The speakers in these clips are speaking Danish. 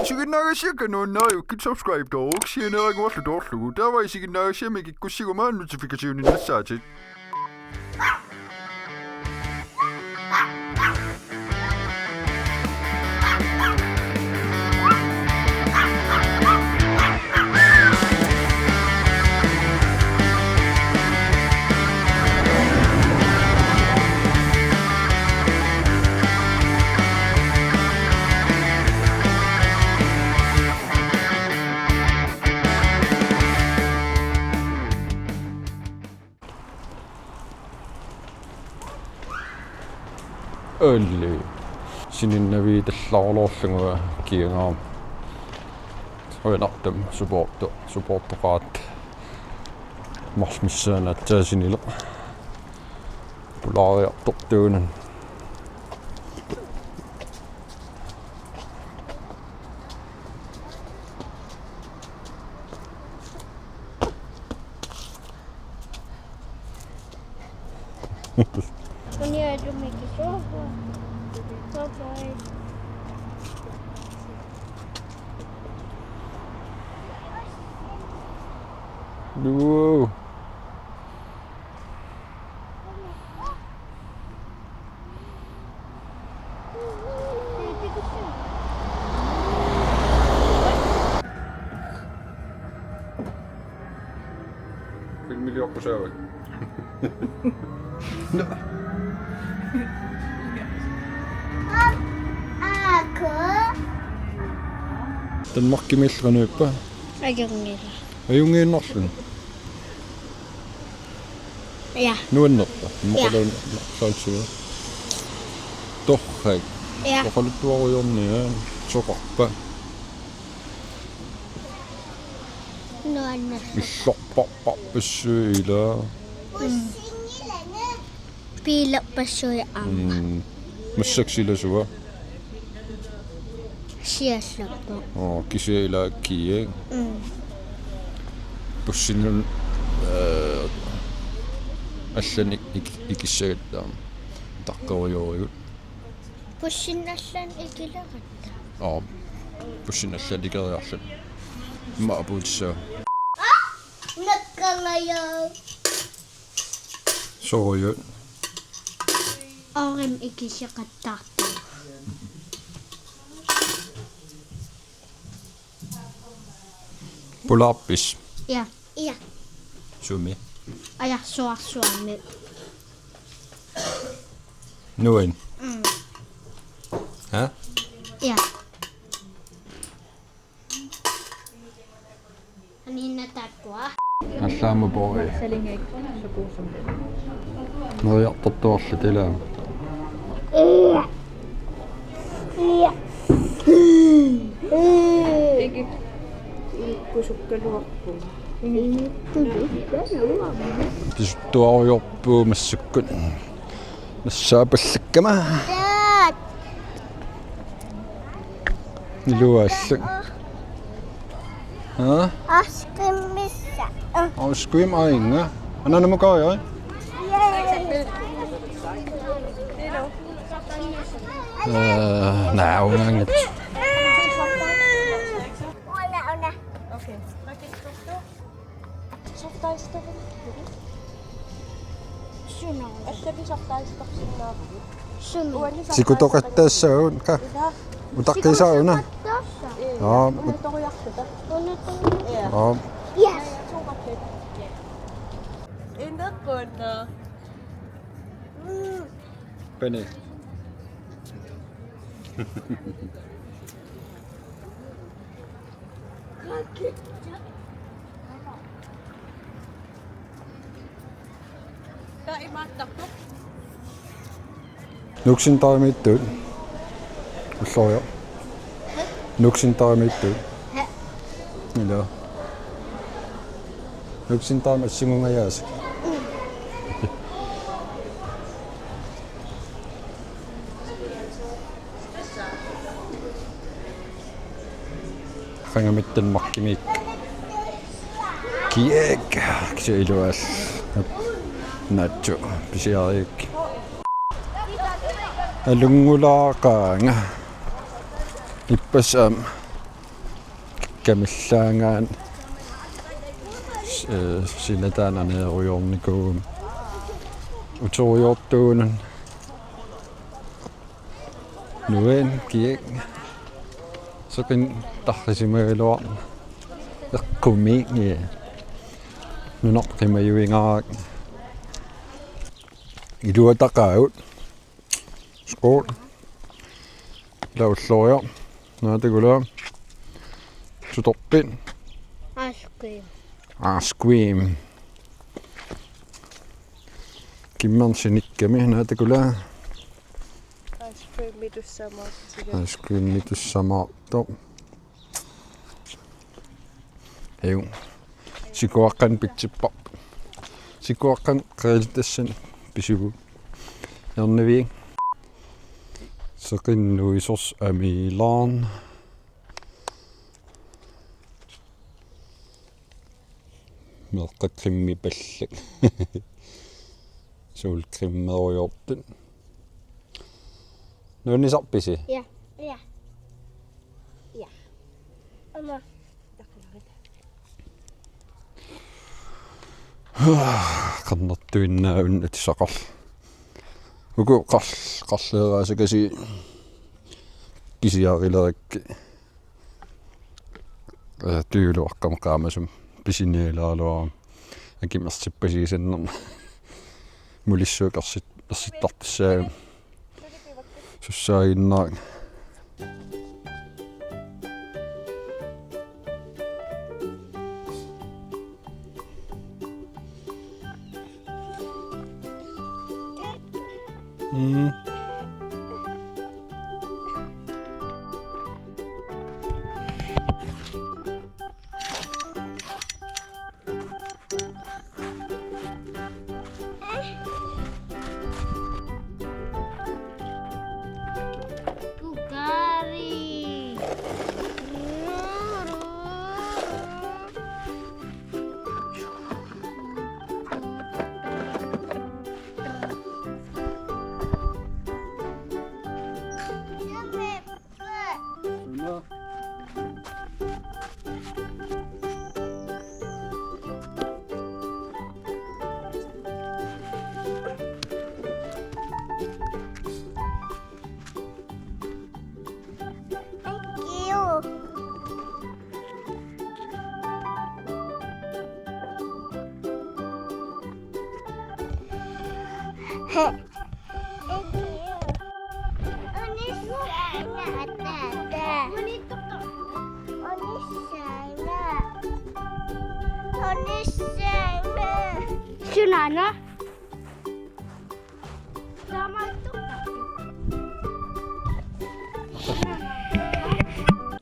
Sige naga no nalukki subscribe dog. Sige naga waslu dorslu. Der var sige naga mig ikke kunne sige mig notifikation i næste sat. Ölli. Sinne vi Takorloorsinnaagukku kiingaam. Hoinartam supporteraat. Marsmissaana taasinila. Pulaariartortuunan. When you had to make it so bye. Whoa. Vil vi lige op på server? Den markkimillran yppa. Ajungiinnerlun. Ja. Nuannerpa. Moqalan saalsuga. Torrak. Ja. Oqaluttuariornia soqarpa. Nuanner. Illorparparpassuila. Piilerpassuja aama. Massaksillasuga. Siaslappo. Kisiila kiye. Pussinun аллани икиссагаттаама таққориориут Pussinallan ikileratta. Pussinallan ikeriарлут имма апуутсаа Nakkalaya. сориут Orem ikisaqattaartu. pulaarpis Ja. Ja. sumi Ajasuarsuarmi. nuin ha Ja. Anina takkua. аллаама пори нeriartortuarlu tilaa Ja. Kusukkaluarpu. писуттуариорпуу массуккут нассаапаллаккама нилуааллак Askimissa. Auskrim ainga ananamukaaja naungangat Ona. Okei. Softaista. Suno. Äsken softaista sinna. Suno. sikutoqattaassaun ka utaqqisaauna Toriaqsuta. Yes. Inaqunna. Penny Kaimaattakku. nuksintaamiittuut ulloria nuksintaamiittuut ila nuksintaamassingungajaasak qangamittan markimiik kiek kisiiluas nacho pisiariik alungulaaqaanga ippasam ikkamillangaan sinataanane ujornikuum utoriortuunun nuen kiek sokin tarrisimaluar eqqumi nunorqimayuingarak iluataqaut skål laullorior naatikula sutorpin ice cream kimmernsinikkami naatikula ice cream mitussamaarto eu sikuaqqan pitsippa sikuaqqan qeelitassan pisugu yarniviik seqinnuisors amiilaarn meqqaqrimmi pallak suulkrimmeriortun nuunnisarpisi Ja. Amma. qannartuinnaun atisaqar uku qarleeraasakasi kisiarilerakki tyyluaqqamaqaamasum pisinialaaluaram akimmersippasiisannerma mulissuuqarsittartissaagam sussaaginnaaq Sunana. Sama itu.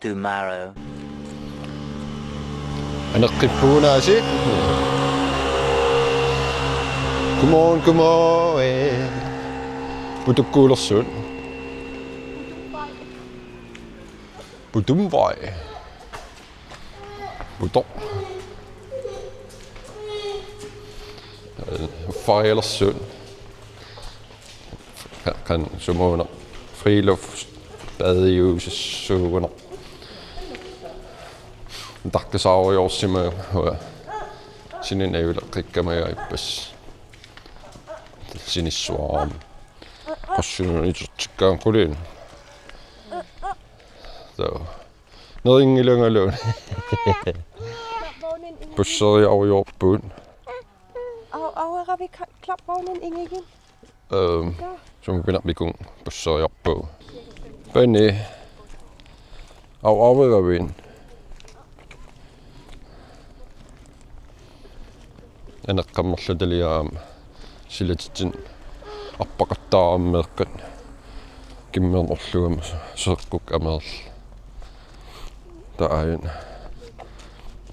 Tomorrow. aneqqippuunaasi Come on, putukkuulersuut putumvai puto farialersuut kan sumuuna friluftsbadejuusessuuguner tarkasaarujorsima sininayuleqikkamajaipas sinissuaram qassununitortikkaan qulin so neringilungaluun pusseriarujoorpuut Aueravi klapvognen ingegen. sumupinarmikun pusseriarpuu pani auavigavin aneqqammerlutaliaam silatitin arpaqattaarammeeqqat kimmernerlugam seeqquk amerl taajun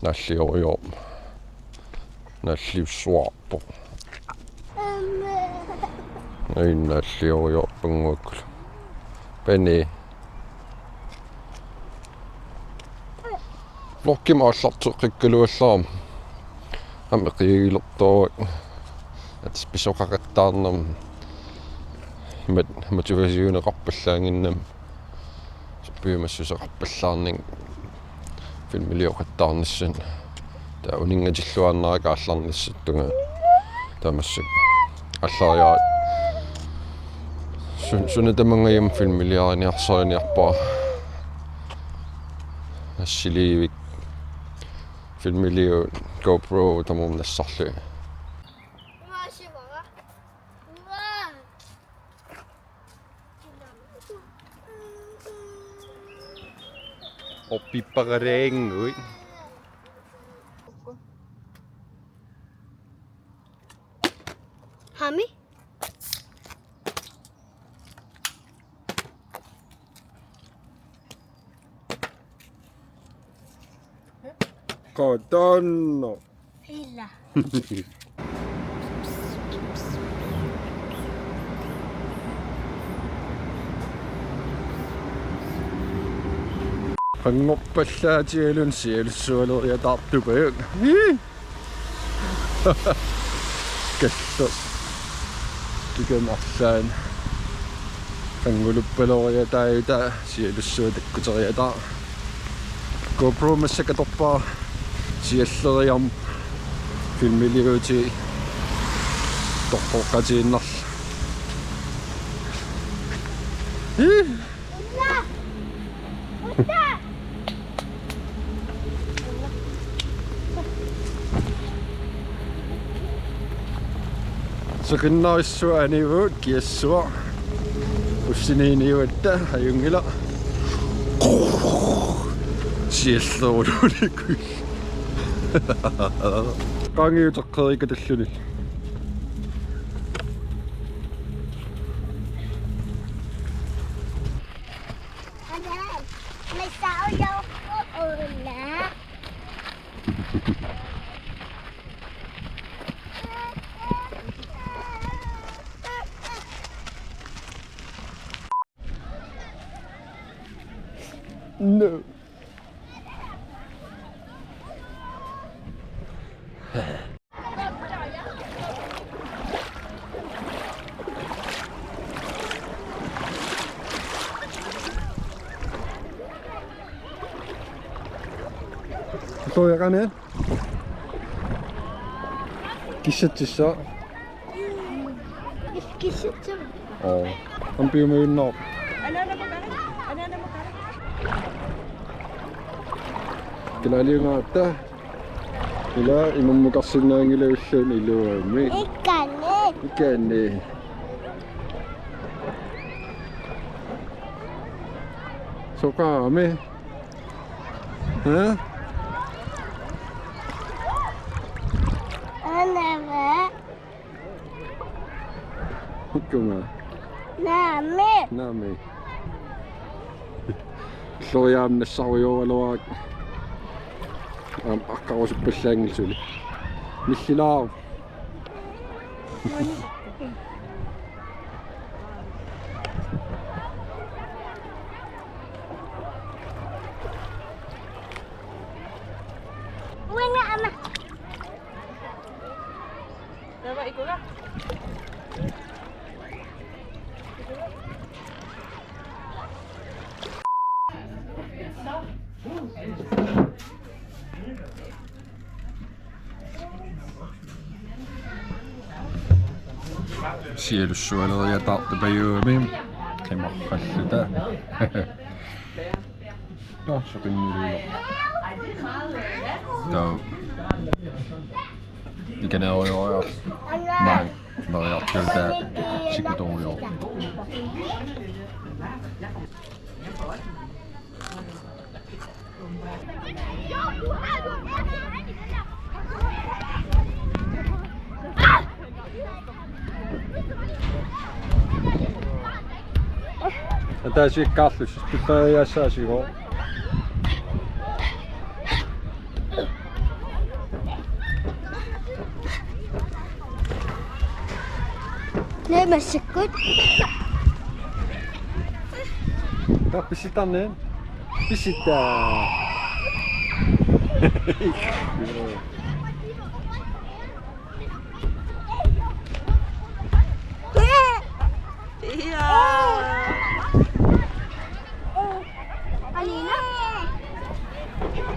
naallioriorp naalliussuarpo naallioriorpunguukkul pani lorkim aallartuqqikkaluallaram ammeqiilertoruak at spisoqaqattaarnam motivasiuneqarpallaanginnam piumassuseqarpallaarning filmiliuqattaarnissan taa uningatilluanneraka allarnissattunga tamassuk allariaat sunatamanngayam filmiliariniarsorianiarpaa assiliivik filmiliu GoPro tamum nassarlu oppippaqareengui Hami? Kotonno. Hilla. Qangorpallaatialun sialussualeriataartupayuk. Kallu. Tikan arlaan. Qanguluppaloriataayuta sialussuatakkuteriata. GoPro massakatorpaa sialleriarm filmiliuti torpoqqatiinnarla. Saqinnaarissuanivuut kiassua ussiniiniuatta ajungila sialleruunikui qaangiuteqqerikatalluni May sao daw ko una. No. Soojakanen? Kissatissa? Kissatsa. Oo. Ang piyumayunnaaq. Kilaliungaata. Ila imammuqarsinnaangilaulluun iluami. Ikane. Soqaami. Ha? Anava. Hukkunga. Nami. Slojaam nassarujoralaak. Akkaqusuppallaangilsuli. Millilaaru. Wala ama. Tama, ikaw na. Sialussualeriataartupayuumi qimarralluta. Soqinniluulo. Tau. Ikaneorioriar. Mai. Nariartilta sikutorior. Taasi kallus pippariassaasigo. Ne masikut. Pisitanne. Pisita. Alina.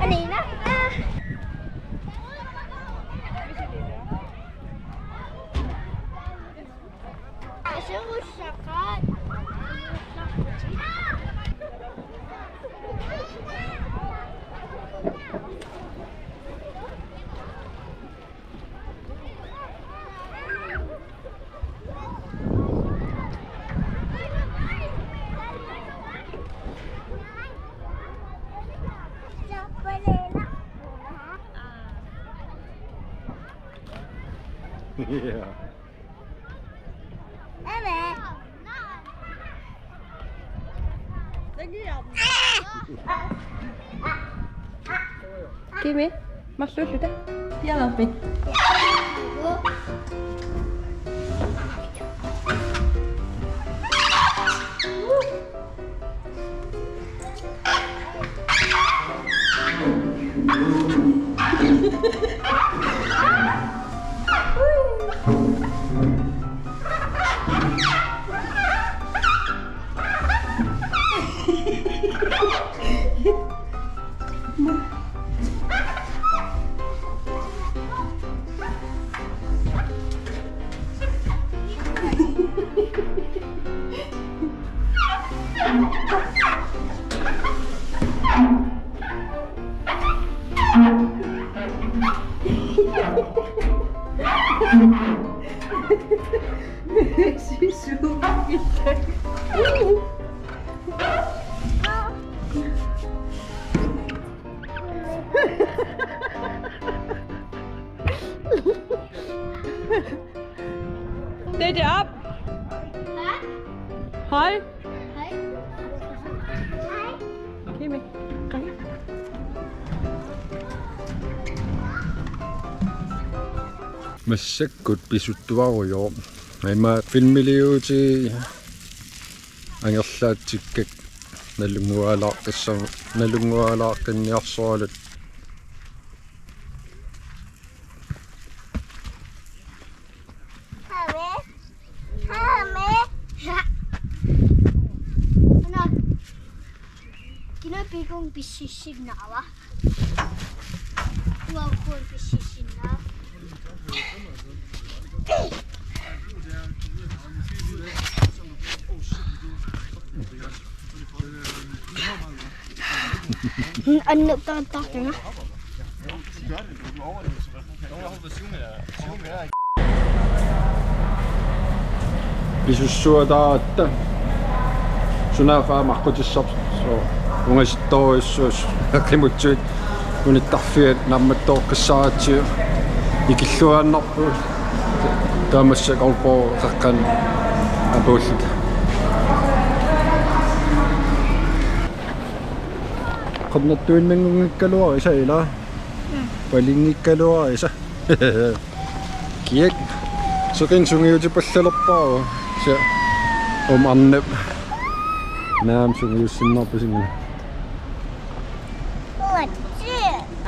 Alina. Yeah. Kimi, masuk sudah. Ya lebih. Det er op. Hej. Hej. Kimi. Massakkut pisuttuarujo. Aima filmiliuti angerlaatikkak nalungualaaqinniarsualut Piviusunngortissinnaavat. Aalborgiminnaavat. Anne tahtena. pisussuataatta sunaafaamaqqutissorp so ungasittoruissuus qimutsuit unittarfiat nammattoorqissaaratiu ikilluaannarpu taamassak Aalborg qaqqan apuullut qernattuinnangungikkaluarisa ila palingikkaluarisa kiek soqin sungiutipallalorpaaru sa arnap naam sungiussinnaarpusingina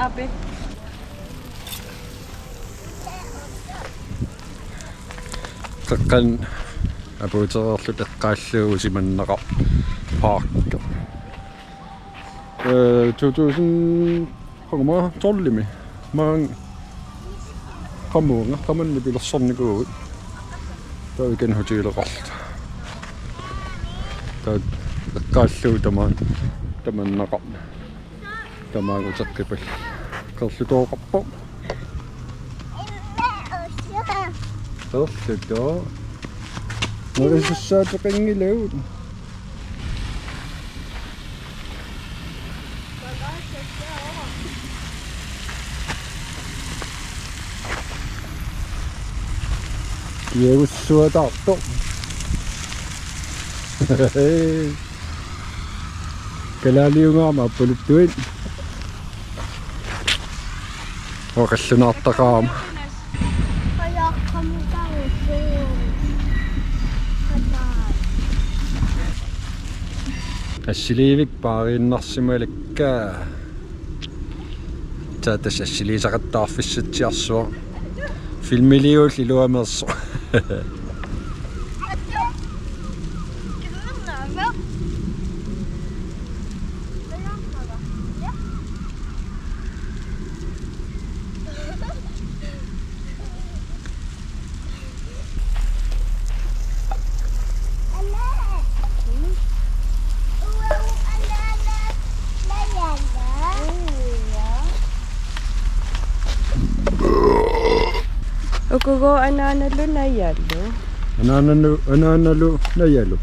Abi. qaqqan apuutererlut eqqaallugu simanneqa park 2000 tollimi maang qamuunga qamanni pilersornikuugut taavikan hutiileqarlut taa eqqaallugu tamanneqa tamaaguteqqipal qerlutooqarpo qerlutoo narissaatoqingilagut piviussuataarto kalaliungaama appuluttuit oqallunaartaqaama assiliivik paariinnarsimalakkaa taatas assiliisaqattaarfissatsiarsua filmiliuul iluameerso Ukugo ananalu na yalo. Ananalu na yelo.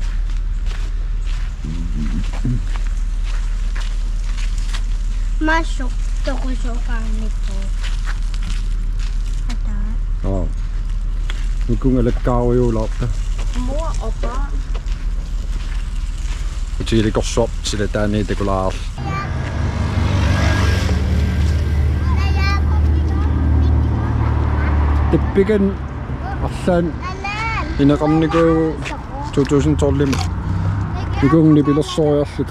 Masuk kami po. Ata. Oo. Kung alakkawa jo lautta. Mor og barn. Kutili korsop sille tänne tekulaas. Tippiken allan inakamniku 2012. Ikung nipilassoojassit.